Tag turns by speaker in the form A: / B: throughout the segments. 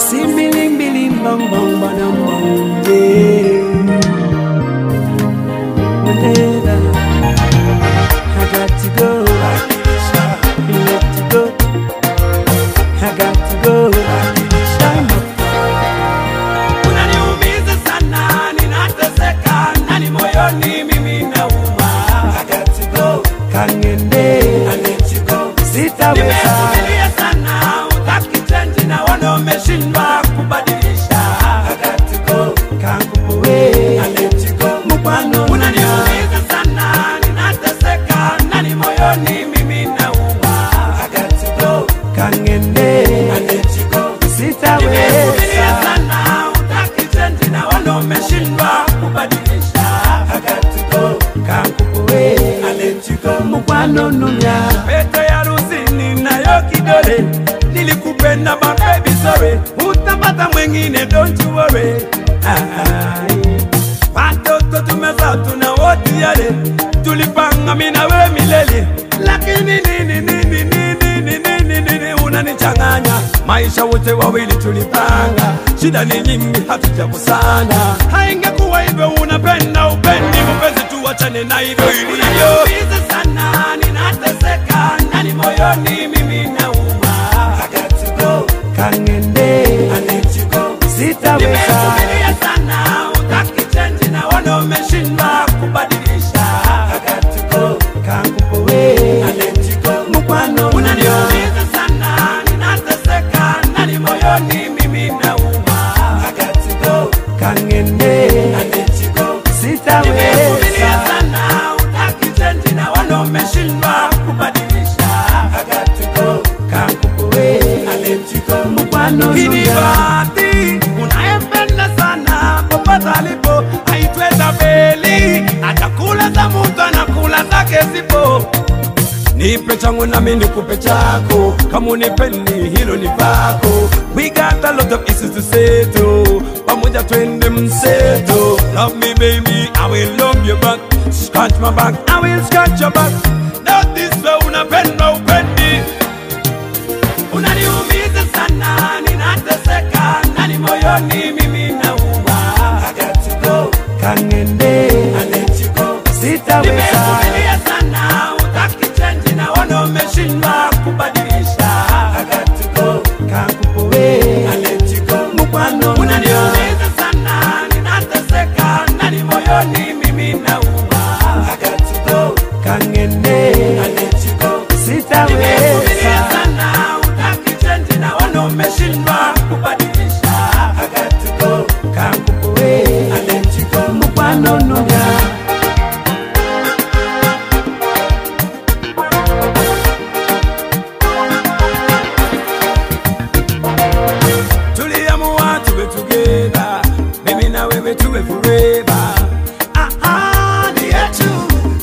A: Simbiling biling bang bang badam bang yeah. Whenever I got to go, let you go. I got to go. Time up. Unaniumiza sana, ninateseka, nani moyoni mimi nauma. I got to go. Kangende, I let you go. Sitaweza. Nimesubiria sana, utaki change na wanaomeshindwa kubadilisha. I got to go. Kanguwe, I let you go. Mupano. Unaniumiza sana, ninateseka, nani moyoni mimi nauma. I got to go. Kangende, I let you go. Sitaweza. Nimesubiria sana, utaki change na wanaomeshindwa kubadilisha. I got to go. Kanguwe, I let you go. Mupano nunya. Pete ya rusini na yo kidole, nilikupenda my baby sorry. Utapata mwengine don't you worry. Watoto tumezaa tuna wote yale, tulipanga mimi na wewe milele. Lakini nini unanichanganya. Maisha wote wawili tulipanga, shida ni nyingi hatujakusanya. Haingekuwa hivyo unapenda upendi mpenzi tuachane na hivyo ilivyo. Unaniumiza sana, ninateseka, nani moyoni mimi nauma. I got to go. Kangende, I let you go. Sitaweza. Nimesubiria sana, utaki change na wanaomeshindwa kubadilisha. I got to go. Kanguwe, I let you go. Mupano. Unaniumiza sana, ninateseka, nani moyoni mimi nauma. I got to go. Kangende, I let you go. Sitaweza. Nimesubiria sana, utaki change na wanaomeshindwa kubadilisha. I got to go. Kanguwe, I let you go. Mupano. Kinibati, unayempenda sana, popote alipo, haitweza beli. Atakula za mtu anakula zake zipo. Nipe changu nami nikupe chako, kama unipendi hilo ni pako. We got a lot of issues to settle, pamoja twende mseto. Love me baby, I will love you back. Scratch my back, I will scratch your back. Not this way unapenda upendi. Unaniumiza sana, ninateseka, nani moyoni mimi nauma. I got to go. Kangende, I let you go. Sitaweza. Nimesubiria sana, utaki change na wanaomeshindwa kubadilisha. I got to go. Kanguwe, I let you go. Mupano. Unaniumiza sana, ninateseka, nani moyoni mimi nauma. I got to go. Kangende, I let you go. Sitaweza. Nimesubiria sana, utaki change na wanaomeshindwa kubadilisha. I got to go. Kanguwe, I let you go. Mupano nunya. Tuliamua tuwe together, mimi na wewe tuwe forever. Ni yetu,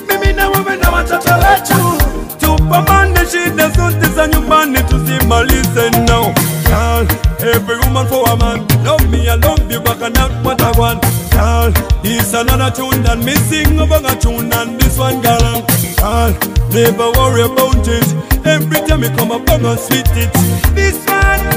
A: mimi na wewe na watoto wetu. Tupambane shida zote za nyumbani tusimalize now. Girl, every woman for a man. Love me, I love you, back and not what I want. Girl, it's another tune than me sing over a tune and this one girl. Girl, never worry about it. Every time you come up, I'm gonna sweet it. This one